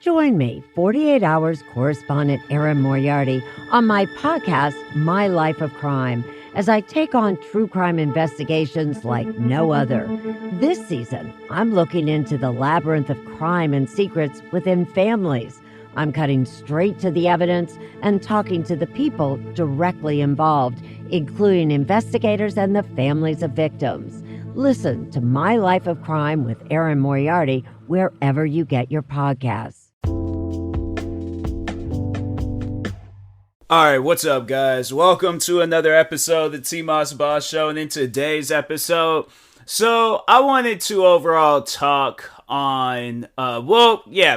Join me, 48 Hours correspondent Erin Moriarty, on my podcast, My Life of Crime, as I take on true crime investigations like no other. This season, I'm looking into the labyrinth of crime and secrets within families. I'm cutting straight to the evidence and talking to the people directly involved, including investigators and the families of victims. Listen to My Life of Crime with Erin Moriarty wherever you get your podcasts. Alright, what's up, guys? Welcome to another episode of the TMossBoss Show, and in today's episode, I wanted to overall talk on,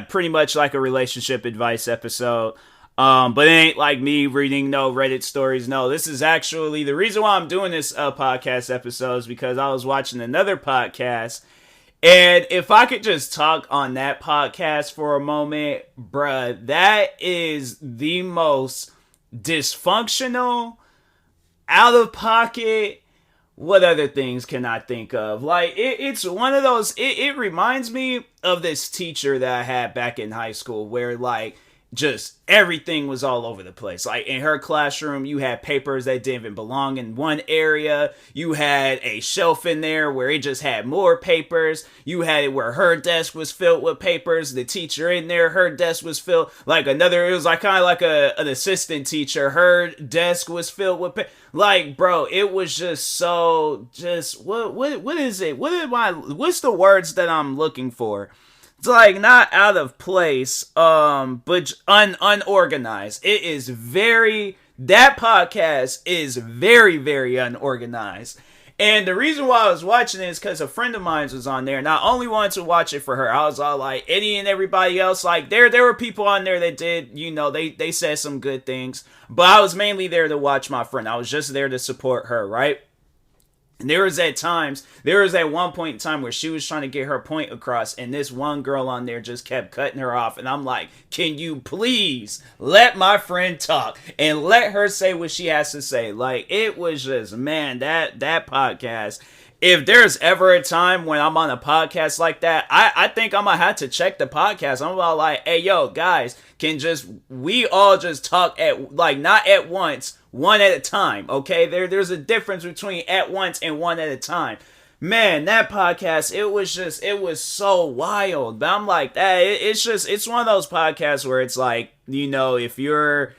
pretty much like a relationship advice episode, but it ain't like me reading no Reddit stories. No, this is actually, the reason why I'm doing this podcast episode is because I was watching another podcast, and if I could just talk on that podcast for a moment, bruh, that is the most dysfunctional, out of pocket, what other things can I think of? Like, it's one of those, it reminds me of this teacher that I had back in high school where, like, just everything was all over the place. Like, in her classroom, you had papers that didn't even belong in one area. You had a shelf in there where it just had more papers. You had it where her desk was filled with papers. The teacher in there, her desk was filled. Like another, it was like kind of like an assistant teacher. Her desk was filled with like, bro, it was just so, what is it? What's the words that I'm looking for? It's like not out of place, but unorganized. That podcast is very, very unorganized. And the reason why I was watching it is because a friend of mine was on there, and I only wanted to watch it for her. I was all like, Eddie and everybody else, like, there were people on there that did, they said some good things, but I was mainly there to watch my friend. I was just there to support her, right? And there was at one point in time where she was trying to get her point across, and this one girl on there just kept cutting her off, and I'm like, can you please let my friend talk and let her say what she has to say? Like, it was just, man, that podcast, if there's ever a time when I'm on a podcast like that, I think I'm gonna have to check the podcast. I'm about like, hey, yo, guys, we all just talk not at once, one at a time, okay? There's a difference between at once and one at a time. Man, that podcast, it was so wild. But I'm like, it's one of those podcasts where it's like, if you're,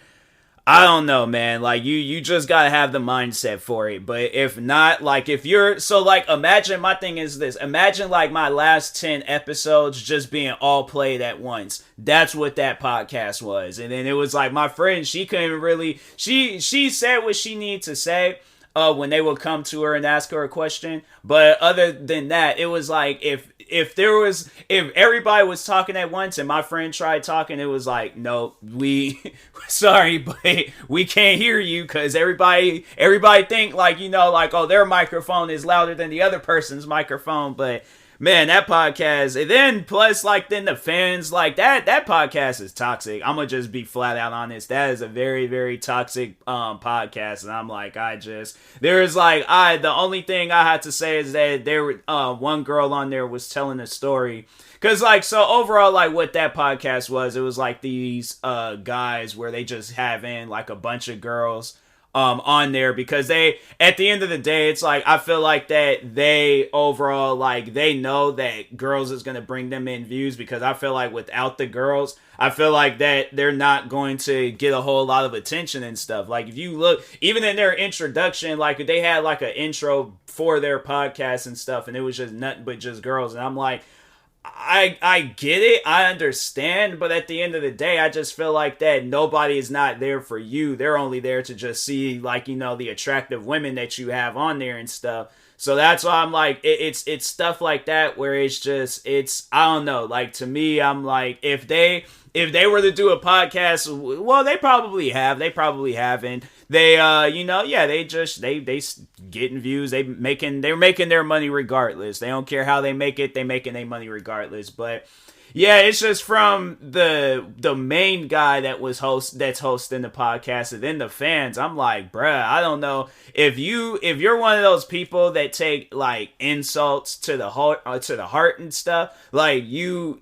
I don't know, man, like, you just gotta have the mindset for it. But if not, like, imagine, my thing is this, imagine, like, my last 10 episodes just being all played at once. That's what that podcast was. And then it was like, my friend, she couldn't really, she said what she needed to say, when they would come to her and ask her a question. But other than that, it was like, if everybody was talking at once and my friend tried talking, it was like, no, sorry, but we can't hear you, because everybody think like, oh, their microphone is louder than the other person's microphone. But man, that podcast, and then plus, like, then the fans, like, that podcast is toxic. I'm gonna just be flat out honest. That is a very, very toxic podcast, and I'm like, the only thing I had to say is that there one girl on there was telling a story. Because, like, so overall, like, what that podcast was, it was like these guys where they just have in, like, a bunch of girls on there, because at the end of the day, it's like, I feel like that they overall, like, they know that girls is going to bring them in views, because I feel like without the girls, I feel like that they're not going to get a whole lot of attention and stuff. Like, if you look, even in their introduction, like, they had like an intro for their podcast and stuff, and it was just nothing but just girls, and I'm like, I get it, I understand, but at the end of the day, I just feel like that nobody is not there for you. They're only there to just see, like, the attractive women that you have on there and stuff. So that's why I'm like, it's stuff like that where it's I don't know, like, to me, I'm like, if they were to do a podcast, well, they probably haven't. They they getting views, they're making their money regardless. They don't care how they make it, they making their money regardless. But Yeah, it's just from the main guy that's hosting the podcast, and then the fans. I'm like, bruh, I don't know if you're one of those people that take like insults to the heart and stuff. Like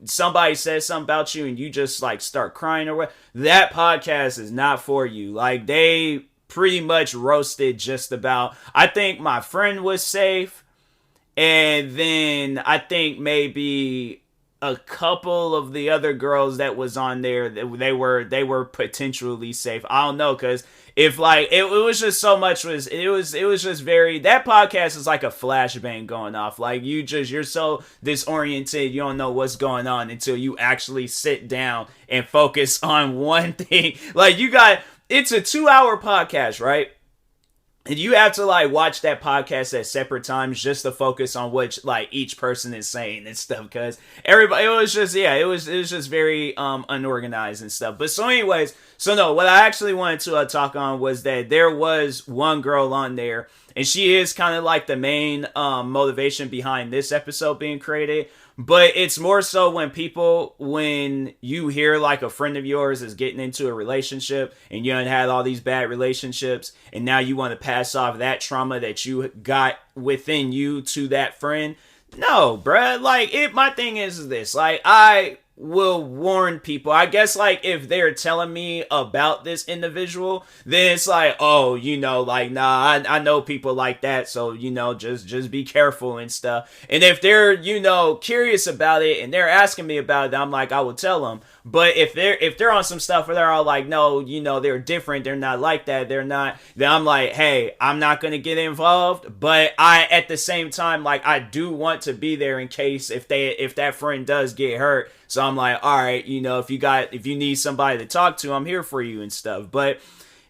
somebody says something about you and you just like start crying or what. That podcast is not for you. Like they pretty much roasted just about. I think my friend was safe, and then I think maybe a couple of the other girls that was on there, they were potentially safe. I don't know, because if like it was just so much it was just very, that podcast is like a flashbang going off. Like you're so disoriented, you don't know what's going on until you actually sit down and focus on one thing. Like it's a 2-hour podcast, right? And you have to like watch that podcast at separate times just to focus on what like each person is saying and stuff, because everybody, it was just very unorganized and stuff. But so anyways, so no, what I actually wanted to talk on was that there was one girl on there, and she is kind of like the main motivation behind this episode being created. But it's more so when you hear like a friend of yours is getting into a relationship and you had all these bad relationships, and now you want to pass off that trauma that you got within you to that friend. No, bruh. Like my thing is this, like I will warn people. I guess like if they're telling me about this individual, then it's like, oh, like, nah, I know people like that, so just be careful and stuff. And if they're curious about it and they're asking me about it, I'm like, I will tell them. But if they're on some stuff where they're all like, no, they're different, they're not like that, they're not, then I'm like, hey, I'm not gonna get involved. But I, at the same time, like, I do want to be there in case if that friend does get hurt. So I'm like, all right, if you need somebody to talk to, I'm here for you and stuff. But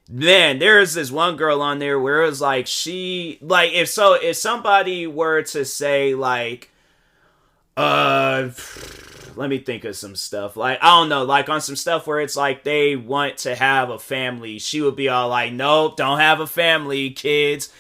then there's this one girl on there where it was like, if somebody were to say like, let me think of some stuff. Like, I don't know, like on some stuff where it's like they want to have a family, she would be all like, nope, don't have a family, kids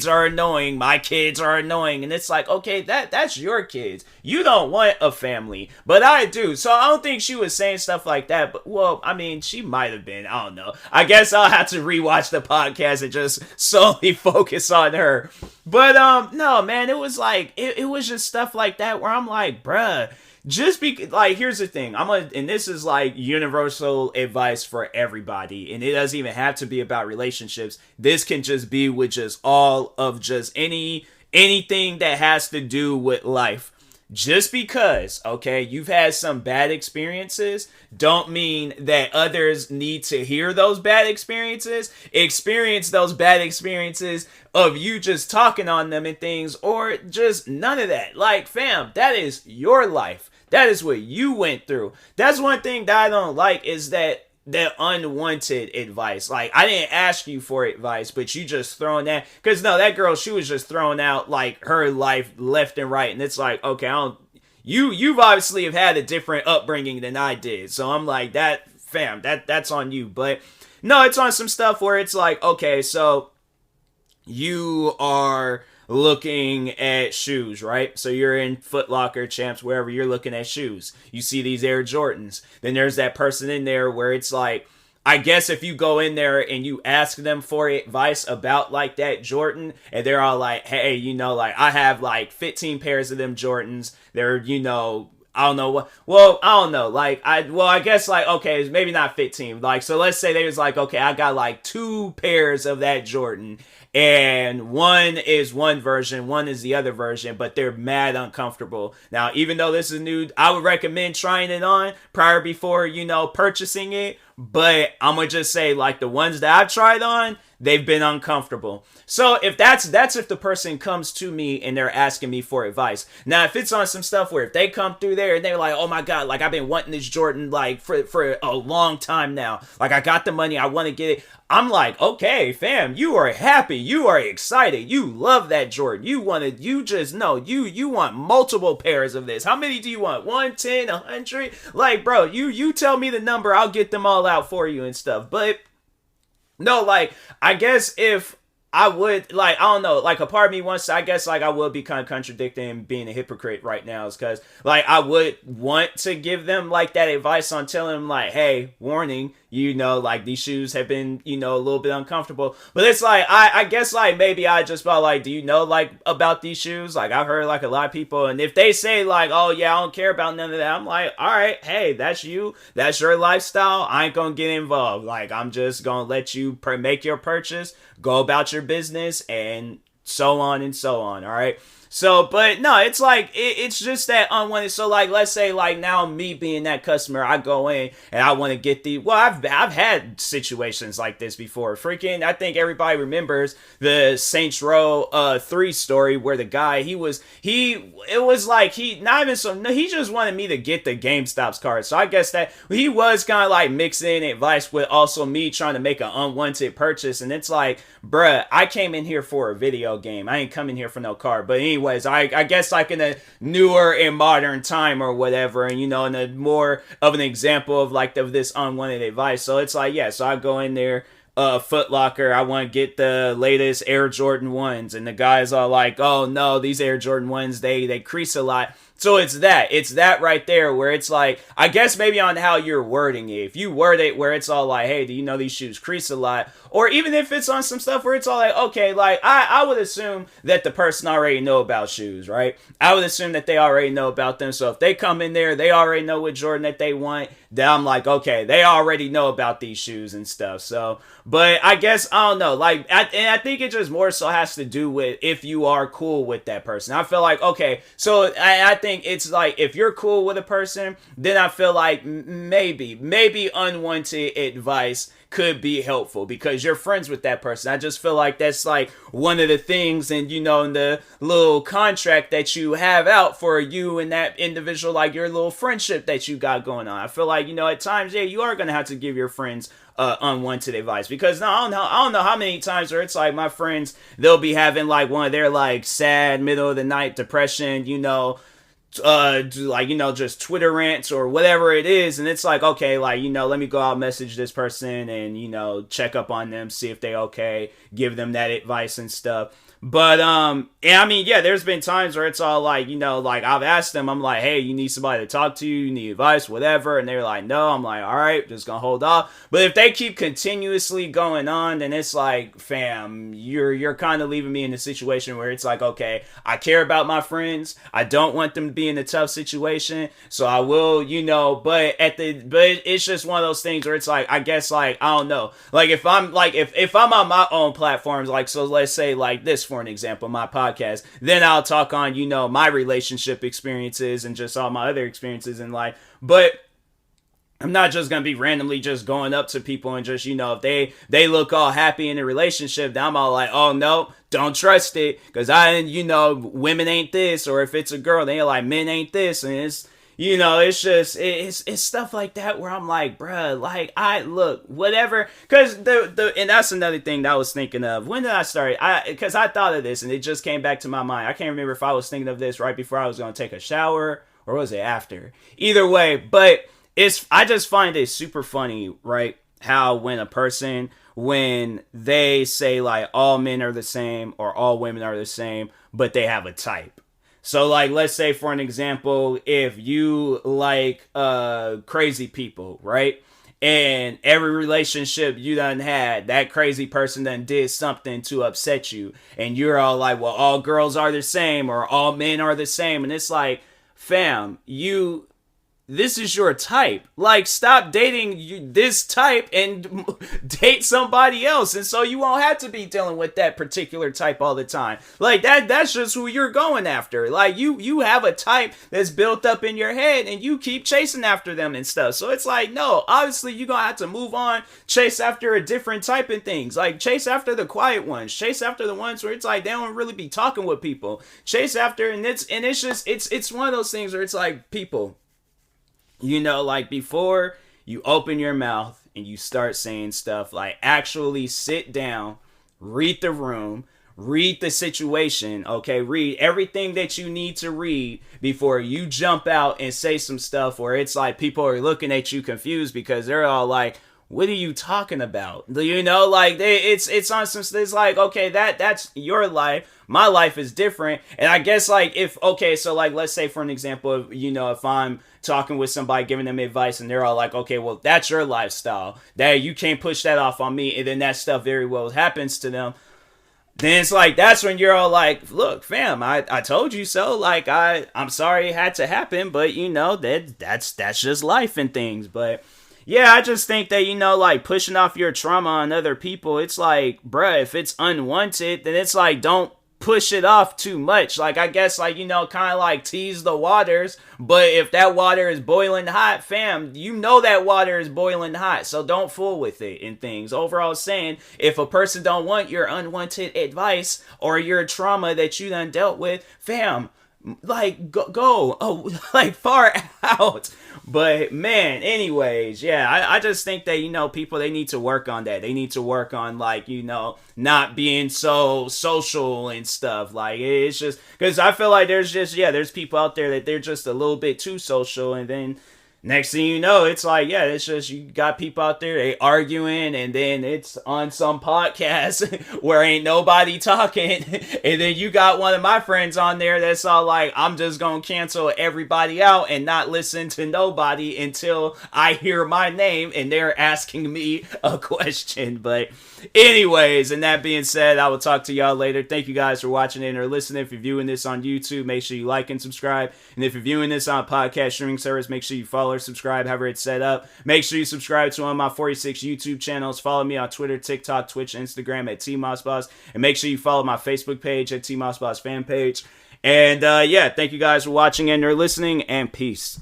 are annoying, my kids are annoying. And it's like, okay, that's your kids, you don't want a family, but I do. So I don't think she was saying stuff like that, but well, I mean, she might have been, I don't know. I guess I'll have to rewatch the podcast and just solely focus on her. But no, man, it was like it was just stuff like that where I'm like, bruh, just be like, here's the thing. And this is like universal advice for everybody, and it doesn't even have to be about relationships. This can just be with just all of just anything that has to do with life. Just because, okay, you've had some bad experiences, don't mean that others need to hear those bad experiences, experience those bad experiences of you just talking on them and things, or just none of that. Like, fam, that is your life. That is what you went through. That's one thing that I don't like, is that unwanted advice. Like, I didn't ask you for advice, but you just throwing that. Because no, that girl, she was just throwing out like her life left and right, and it's like, okay, you've obviously have had a different upbringing than I did, so I'm like, that, fam, that's on you. But no, it's on some stuff where it's like, okay, so you are looking at shoes, right? So you're in Foot Locker, Champs, wherever, you're looking at shoes. You see these Air Jordans. Then there's that person in there where it's like, I guess if you go in there and you ask them for advice about like that Jordan, and they're all like, hey, like, I have like 15 pairs of them Jordans. They're, I don't know what. Well, I don't know. Like, I guess like, okay, maybe not 15. Like, so let's say they was like, okay, I got like 2 pairs of that Jordan, and one is one version, one is the other version, but they're mad uncomfortable. Now, even though this is new, I would recommend trying it on before, purchasing it. But I'm gonna just say, like, the ones that I've tried on, they've been uncomfortable. So if that's if the person comes to me and they're asking me for advice. Now, if it's on some stuff where if they come through there and they're like, oh my God, like, I've been wanting this Jordan like for a long time now. Like, I got the money, I want to get it. I'm like, okay, fam, you are happy, you are excited, you love that Jordan, you want multiple pairs of this. How many do you want? 1, 10, 100? Like, bro, you tell me the number, I'll get them all out for you and stuff. But no, like, I guess if I would, like, I don't know, like, a part of me wants to, I guess, like, I will be kind of contradicting and being a hypocrite right now, is because, like, I would want to give them, like, that advice on telling them, like, hey, warning, you know, like, these shoes have been, you know, a little bit uncomfortable. But it's like, I guess, like, maybe I just felt like, do you know, like, about these shoes? Like, I've heard, like, a lot of people, and if they say, like, oh, yeah, I don't care about none of that, I'm like, all right, hey, that's you, that's your lifestyle, I ain't gonna get involved. Like, I'm just gonna let you make your purchase, go about your business, and so on and so on, all right? So, but no, it's like, it's just that unwanted. So, like, let's say, like, now me being that customer, I go in and I want to get I've had situations like this before. Freaking, I think everybody remembers the Saints Row 3 story where the guy, he just wanted me to get the GameStop's card. So I guess that he was kind of like mixing advice with also me trying to make an unwanted purchase. And it's like, bruh, I came in here for a video game. I ain't coming here for no card. But anyways, I guess like in a newer and modern time or whatever, and you know, in a more of an example of like of this unwanted advice. So it's like, yeah, so I go in there, Foot Locker, I want to get the latest Air Jordan 1s, and the guys are like, oh no, these Air Jordan 1s, they crease a lot. So it's that right there where it's like, I guess maybe on how you're wording it. If you word it where it's all like, hey, do you know these shoes crease a lot? Or even if it's on some stuff where it's all like, okay, like I would assume that the person already know about shoes, right? I would assume that they already know about them. So if they come in there, they already know what Jordan that they want. Then I'm like, okay, they already know about these shoes and stuff. So, but I guess, I don't know, like, and I think it just more so has to do with if you are cool with that person. I feel like, okay, so I think it's like, if you're cool with a person, then I feel like maybe unwanted advice could be helpful because you're friends with that person. I just feel like that's like one of the things, and you know, in the little contract that you have out for you and that individual, like your little friendship that you got going on. I feel like, you know, at times, yeah, you are gonna have to give your friends unwanted advice, because no, I don't know how many times where it's like my friends, they'll be having like one of their like sad middle of the night depression, you know, like, you know, just Twitter rants or whatever it is, and it's like, okay, like, you know, let me go out, message this person, and, you know, check up on them, see if they okay, give them that advice and stuff. But and I mean, yeah, there's been times where it's all like, you know, like I've asked them, I'm like, hey, you need somebody to talk to, you need advice, whatever, and they're like, no. I'm like, all right, just gonna hold off. But if they keep continuously going on, then it's like, fam, you're kind of leaving me in a situation where it's like, okay, I care about my friends, I don't want them to be in a tough situation, so I will, you know, but it's just one of those things where it's like, I guess, like, I don't know, like if I'm like if I'm on my own platforms, like, so let's say like this, for an example, my podcast, then I'll talk on, you know, my relationship experiences and just all my other experiences in life. But I'm not just gonna be randomly just going up to people and just, you know, if they look all happy in a relationship, then I'm all like, oh no, don't trust it, because you know, women ain't this, or if it's a girl, they're like, men ain't this, and it's, you know, it's just, it's stuff like that where I'm like, bruh, like, look, whatever, because and that's another thing that I was thinking of. When did I start? Because I thought of this, and it just came back to my mind. I can't remember if I was thinking of this right before I was going to take a shower, or was it after? Either way, but I just find it super funny, right, how when they say, like, all men are the same, or all women are the same, but they have a type. So, like, let's say, for an example, if you like crazy people, right? And every relationship you done had, that crazy person done did something to upset you. And you're all like, well, all girls are the same, or all men are the same. And it's like, fam, this is your type. Like, stop dating this type and date somebody else, and so you won't have to be dealing with that particular type all the time. Like, that's just who you're going after. Like, you have a type that's built up in your head, and you keep chasing after them and stuff. So it's like, no, obviously you're gonna have to move on, chase after a different type of things. Like, chase after the quiet ones, chase after the ones where it's like they don't really be talking with people. Chase after, and it's just, it's one of those things where it's like, people, you know, like, before you open your mouth and you start saying stuff, like, actually sit down, read the room, read the situation, okay? Read everything that you need to read before you jump out and say some stuff where it's like people are looking at you confused because they're all like, what are you talking about? You know, like it's on some, it's like, okay, that's your life. My life is different. And I guess like if, okay, so like, let's say for an example of, you know, if I'm talking with somebody, giving them advice and they're all like, okay, well, that's your lifestyle, that you can't push that off on me. And then that stuff very well happens to them. Then it's like, that's when you're all like, look, fam, I told you so. Like, I'm sorry it had to happen, but you know, that's just life and things. But yeah, I just think that, you know, like pushing off your trauma on other people, it's like, bruh, if it's unwanted, then it's like, don't push it off too much. Like, I guess, like, you know, kind of like tease the waters. But if that water is boiling hot, fam, you know that water is boiling hot. So don't fool with it and things. Overall saying, if a person don't want your unwanted advice or your trauma that you done dealt with, fam, like go like far out. But man, anyways, yeah, I just think that, you know, people, they need to work on that. They need to work on, like, you know, not being so social and stuff. Like, it's just because I feel like there's people out there that they're just a little bit too social, and then next thing you know, it's like, yeah, it's just, you got people out there, they arguing, and then it's on some podcast where ain't nobody talking, and then you got one of my friends on there that's all like, I'm just gonna cancel everybody out and not listen to nobody until I hear my name and they're asking me a question. But anyways, and that being said, I will talk to y'all later. Thank you guys for watching it or listening. If you're viewing this on YouTube, make sure you like and subscribe. And if you're viewing this on a podcast streaming service, make sure you follow or subscribe, however it's set up. Make sure you subscribe to one of my 46 YouTube channels. Follow me on Twitter, TikTok, Twitch, Instagram at TMossBoss. And make sure you follow my Facebook page at TMossBoss fan page. And yeah, thank you guys for watching and or listening, and peace.